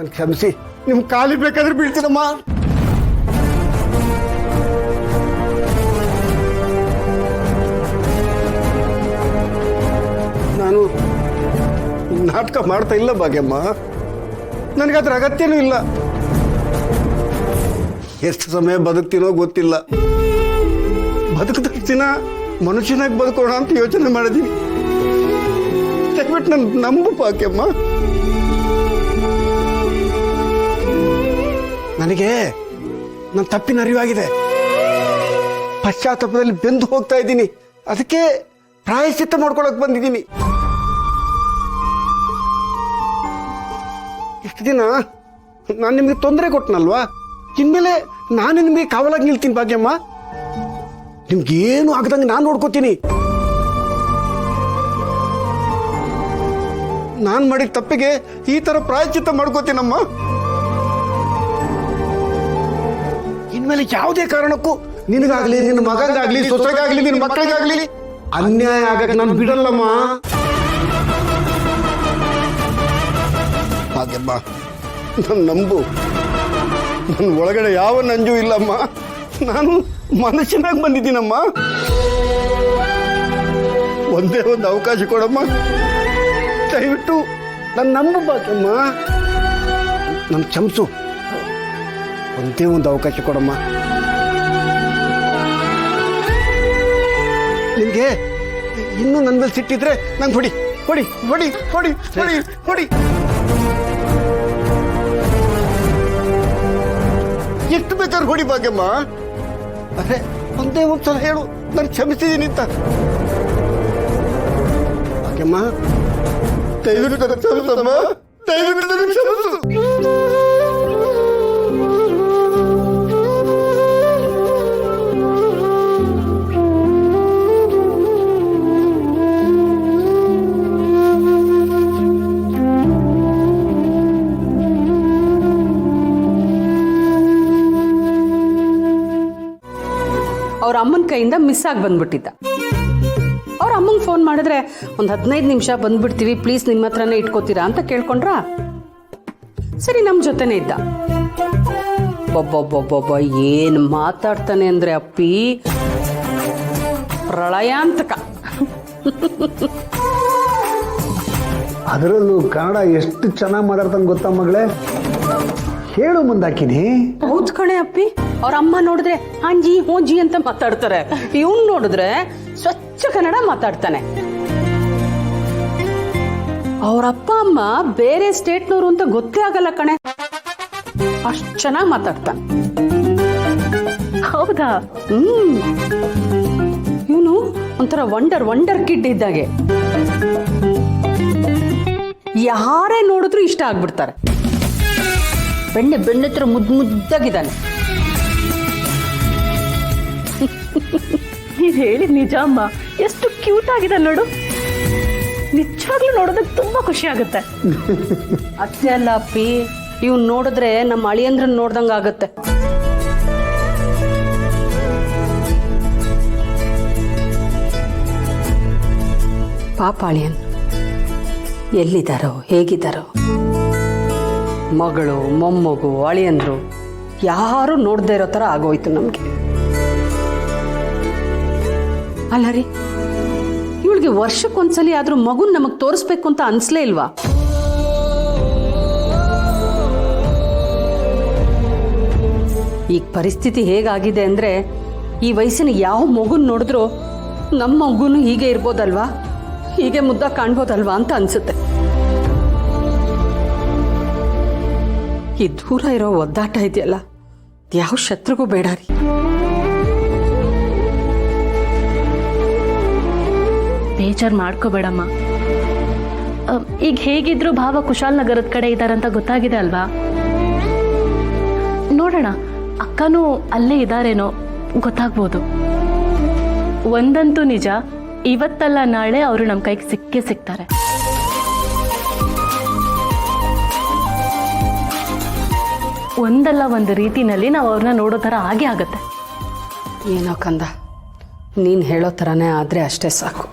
ನನ್ ಕ್ಷಮಿಸಿ, ನಿಮ್ ಕಾಲಿ ಬೇಕಾದ್ರೆ ಬೀಳ್ತೀನಮ್ಮ. ನಾನು ನಾಟಕ ಮಾಡ್ತಾ ಇಲ್ಲ ಭಾಗ್ಯಮ್ಮ, ನನಗದ್ರ ಅಗತ್ಯನೂ ಇಲ್ಲ. ಎಷ್ಟು ಸಮಯ ಬದುಕ್ತೀನೋ ಗೊತ್ತಿಲ್ಲ. ಬದುಕಿದ ದಿನ ಮನುಷ್ಯನಾಗಿ ಬದುಕೋಣ ಅಂತ ಯೋಚನೆ ಮಾಡಿದೀನಿ. ದಯವಿಟ್ಟು ನನ್ನ ನಂಬು ಭಾಗ್ಯಮ್ಮ. ನನಗೆ ನನ್ನ ತಪ್ಪಿನ ಅರಿವಾಗಿದೆ. ಪಶ್ಚಾತ್ತಾಪದಲ್ಲಿ ಬೆಂದು ಹೋಗ್ತಾ ಇದ್ದೀನಿ. ಅದಕ್ಕೆ ಪ್ರಾಯಶ್ಚಿತ್ತ ಮಾಡ್ಕೊಳಕ್ ಬಂದಿದ್ದೀನಿ. ಇಷ್ಟು ದಿನ ನಾನು ನಿಮಗೆ ತೊಂದರೆ ಕೊಟ್ಟನಲ್ವಾ, ಇನ್ಮೇಲೆ ನಾನು ನಿಮಗೆ ಕಾವಲಾಗಿ ನಿಲ್ತೀನಿ ಭಾಗ್ಯಮ್ಮ. ನಿಮ್ಗೇನು ಆಗದಂಗೆ ನಾನು ನೋಡ್ಕೋತೀನಿ. ನಾನು ಮಾಡಿದ ತಪ್ಪಿಗೆ ಈ ತರ ಪ್ರಾಯಶ್ಚಿತ್ತ ಮಾಡ್ಕೋತೀನಮ್ಮ. ಇನ್ಮೇಲೆ ಯಾವುದೇ ಕಾರಣಕ್ಕೂ ನಿನಗಾಗ್ಲಿ, ನಿನ್ನ ಮಗನಿಗಾಗ್ಲಿ, ಸೊಸೆಗಾಗ್ಲಿ, ನಿನ್ನ ಮಕ್ಕಳಿಗಾಗ್ಲಿ ಅನ್ಯಾಯ ಆಗಕ್ಕೆ ನಾನು ಬಿಡಲ್ಲಮ್ಮ. ಭಾಗ್ಯಮ್ಮ, ನನ್ನ ನಂಬು. ನನ್ನ ಒಳಗಡೆ ಯಾವ ನಂಜು ಇಲ್ಲಮ್ಮ. ನಾನು ಮನುಷ್ಯನಾಗಿ ಬಂದಿದ್ದೀನಮ್ಮ. ಒಂದೇ ಒಂದು ಅವಕಾಶ ಕೊಡಮ್ಮ, ದಯವಿಟ್ಟು ನನ್ನ ನಂಬು ಭಾಗ್ಯಮ್ಮ. ನನ್ನ ಕ್ಷಮಿಸು, ಒಂದೇ ಒಂದು ಅವಕಾಶ ಕೊಡಮ್ಮ. ನಿನ್ಗೆ ಇನ್ನೂ ನನ್ನ ಮೇಲೆ ಸಿಟ್ಟಿದ್ರೆ ನಂಗೆ ಹೊಡಿ ಹೊಡಿ ಹೊಡಿ ಹೊಡಿ ಹೊಡಿ ಹೊಡಿ. ಎಷ್ಟು ಬೇಕಾದ್ರೂ ಹೊಡಿ ಭಾಗ್ಯಮ್ಮ. ಅರೆ ಒಂದೇ ಒಂದ್ಸಲ ಹೇಳು, ನಾನು ಕ್ಷಮಿಸಿದ್ದೀನಿ ಅಂತ. ಭಾಗ್ಯಮ್ಮ, ದಯವಿಟ್ಟು ನನ್ನ ಕ್ಷಮಿಸಮ್ಮ, ದಯವಿಟ್ಟು ನನ್ನ ಕ್ಷಮಿಸು. ಅವ್ರ ಅಮ್ಮನ ಕೈಯಿಂದ ಮಿಸ್ ಆಗಿ ಬಂದ್ಬಿಟ್ಟಿದ್ದ. ಅವ್ರ ಅಮ್ಮಂಗೆ ಫೋನ್ ಮಾಡಿದ್ರೆ ಒಂದು 15 ನಿಮಿಷ ಬಂದ್ಬಿಡ್ತೀವಿ, ಪ್ಲೀಸ್ ನಿಮ್ಮ ಹತ್ರನೇ ಇಟ್ಕೋತೀರಾ ಅಂತ ಕೇಳ್ಕೊಂಡ್ರ. ಸರಿ, ನಮ್ಮ ಜೊತೆನೇ ಇದ್ದ. ಒಬ್ಬೊಬ್ಬೊಬ್ಬೊಬ್ಬ ಏನು ಮಾತಾಡ್ತಾನೆ ಅಂದ್ರೆ ಅಪ್ಪಿ, ಪ್ರಳಯಾಂತಕ. ಅದರಲ್ಲೂ ಕನ್ನಡ ಎಷ್ಟು ಚೆನ್ನಾಗಿ ಮಾತಾಡ್ತಾನೆ ಗೊತ್ತಾ ಮಗಳೇ. ಹೇಳು ಮುಂದಾಕಿನಿ. ಹೌದು ಕಣೆ ಅಪ್ಪಿ, ಅವ್ರ ಅಮ್ಮ ನೋಡಿದ್ರೆ ಹಾಂಜಿ ಹೋಂಜಿ ಅಂತ ಮಾತಾಡ್ತಾರೆ. ಇವ್ನು ನೋಡಿದ್ರೆ ಸ್ವಚ್ಛ ಕನ್ನಡ ಮಾತಾಡ್ತಾನೆ. ಅವ್ರ ಅಪ್ಪ ಅಮ್ಮ ಬೇರೆ ಸ್ಟೇಟ್ನವರು ಅಂತ ಗೊತ್ತೇ ಆಗಲ್ಲ ಕಣೆ, ಅಷ್ಟು ಚೆನ್ನಾಗಿ ಮಾತಾಡ್ತಾನೆ. ಹೌದಾ? ಇವನು ಒಂಥರ ವಂಡರ್ ಕಿಡ್ ಇದ್ದಾಗೆ. ಯಾರೇ ನೋಡಿದ್ರು ಇಷ್ಟ ಆಗ್ಬಿಡ್ತಾರೆ. ಬೆಣ್ಣತ್ರ ಮುದ್ದಾಗಿದ್ದಾನೆ. ನೀವ್ ಹೇಳಿದ್ ನಿಜ ಅಮ್ಮ, ಎಷ್ಟು ಕ್ಯೂಟ್ ಆಗಿದೆ ನೋಡು. ನಿಜವಾಗ್ಲೂ ನೋಡೋದಕ್ಕೆ ತುಂಬಾ ಖುಷಿ ಆಗುತ್ತೆ. ಅಷ್ಟೇ ಅಲ್ಲ ಅಪ್ಪಿ, ಇವ್ ನೋಡಿದ್ರೆ ನಮ್ಮ ಅಳಿಯಂದ್ರನ್ ನೋಡ್ದಂಗ ಆಗತ್ತೆ. ಪಾಪ ಅಳಿಯನ್ ಎಲ್ಲಿದ್ದಾರೋ, ಹೇಗಿದ್ದಾರೋ. ಮಗಳು, ಮೊಮ್ಮಗು, ಅಳಿಯಂದ್ರು ಯಾರು ನೋಡದೇ ಇರೋ ತರ ಆಗೋಯ್ತು ನಮ್ಗೆ. ಅಲ್ಲ ರೀ, ಇವಳಿಗೆ ವರ್ಷಕ್ಕೊಂದ್ಸಲಿ ಆದ್ರೂ ಮಗುನ್ ನಮಗ್ ತೋರಿಸ್ಬೇಕು ಅಂತ ಅನ್ಸ್ಲೇ ಇಲ್ವಾ? ಈಗ ಪರಿಸ್ಥಿತಿ ಹೇಗಾಗಿದೆ ಅಂದ್ರೆ, ಈ ವಯಸ್ಸಿನ ಯಾವ ಮಗುನ್ ನೋಡಿದ್ರು ನಮ್ಮ ಮಗುನು ಹೀಗೆ ಇರ್ಬೋದಲ್ವಾ, ಹೀಗೆ ಮುದ್ದ ಕಾಣ್ಬೋದಲ್ವಾ ಅಂತ ಅನ್ಸುತ್ತೆ. ಈ ದೂರ ಇರೋ ಒದ್ದಾಟ ಇದೆಯಲ್ಲ, ಯಾವ ಶತ್ರುಗೂ ಬೇಡ ರೀ. ಬೇಜಾರು ಮಾಡ್ಕೋಬೇಡಮ್ಮ. ಈಗ ಹೇಗಿದ್ರು ಭಾವ ಕುಶಾಲ್ ನಗರದ ಕಡೆ ಇದ್ದಾರಂತ ಗೊತ್ತಾಗಿದೆ ಅಲ್ವಾ? ನೋಡೋಣ, ಅಕ್ಕನೂ ಅಲ್ಲೇ ಇದ್ದಾರೇನೋ ಗೊತ್ತಾಗ್ಬೋದು. ಒಂದಂತೂ ನಿಜ, ಇವತ್ತಲ್ಲ ನಾಳೆ ಅವರು ನಮ್ಮ ಕೈಗೆ ಸಿಕ್ಕೇ ಸಿಗ್ತಾರೆ. ಒಂದಲ್ಲ ಒಂದು ರೀತಿನಲ್ಲಿ ನಾವು ಅವ್ರನ್ನ ನೋಡೋ ಥರ ಆಗೇ ಆಗತ್ತೆ. ಏನೋ ಕಂದ, ನೀನು ಹೇಳೋ ಥರನೇ ಆದರೆ ಅಷ್ಟೇ ಸಾಕು.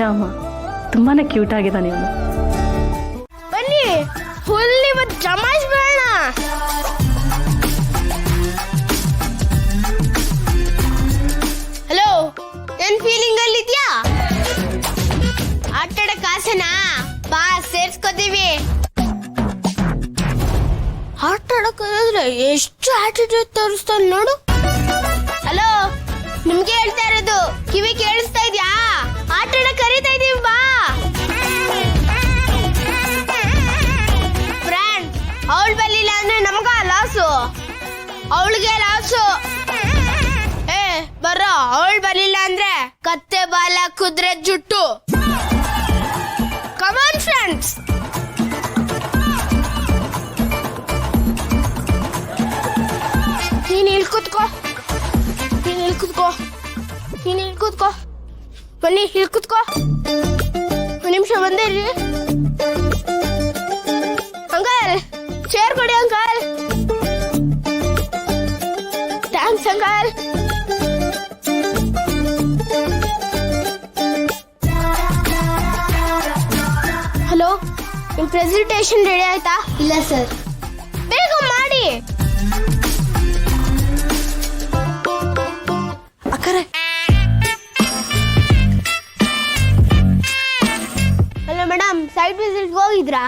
ಅಮ್ಮ, ತುಂಬಾನೇ ಕ್ಯೂಟ್ ಆಗಿದ್ದಾನೆ ಇವನು. ಬನ್ನಿ ಫುಲ್ ಇವತ್ತು ಜಮಾಯಿಸ್ಬೇಡ. ಹಲೋ, ಏನ್ ಫೀಲಿಂಗ್ ಅಲ್ಲಿ ಇದ್ಯಾ? ಆಟಾಡಕ್ ಆಸೆನಾ? ಬಾ ಸೇರ್ಸ್ಕೋತೀವಿ. ಆಟಾಡಕ್ ಹೇಳಿದ್ರೆ ಎಷ್ಟು ಆಟಿಟ್ಯೂಡ್ ತೋರಿಸ್ತಾನೆ ನೋಡು. ಹಲೋ, ನಿಮ್ಗೆ ಹೇಳ್ತಾ ಇರೋದು, ಕಿವಿ ಕೇಳಿಸ್ತಾ ಇದ್ಯಾ? ಆಟಾಡಕ್ ಕರೀತಾ ಇದೀವಿ, ಬಾ. ಫ್ರೆಂಡ್, ಅವಳು ಬರ್ಲಿಲ್ಲ ಅಂದ್ರೆ ನಮಗ ಲಾಸು, ಅವಳಿಗೆ ಲಾಸು. ಬರ್ರೋ, ಅವಳು ಬರ್ಲಿಲ್ಲ ಅಂದ್ರೆ ಕತ್ತೆ ಬಾಲ ಕುದುರೆ ಜುಟ್ಟು. ಕಮಾನ್ ಫ್ರೆಂಡ್ಸ್. ನೀನ್ ಇಲ್ಲಿ ಕೂತ್ಕೋ, ನೀನ್ ಇಲ್ಲಿ ಕೂತ್ಕೋ, ನೀನ್ ಇಲ್ಲಿ ಕೂತ್ಕೋ. ಬನ್ನಿ ಇಲ್ಲಿ ಕೂತ್ಕೋ. ಒಂದು ನಿಮಿಷ ಬಂದೇ ಇರಿ. ಅಂಕಲ್, ಚೇರ್ ಕೊಡಿ ಅಂಕಲ್. Thanks uncle. ಹಲೋ, ನಿಮ್ ಪ್ರೆಸೆಂಟೇಶನ್ ರೆಡಿ ಆಯ್ತಾ? ಇಲ್ಲ ಸರ್. ಬೇಗ ಮಾಡಿ. ಅಕ್ಕರೆ. ಹಲೋ ಮೇಡಮ್, ಸೈಟ್ ವಿಸಿಟ್ ಹೋಗಿದ್ರಾ?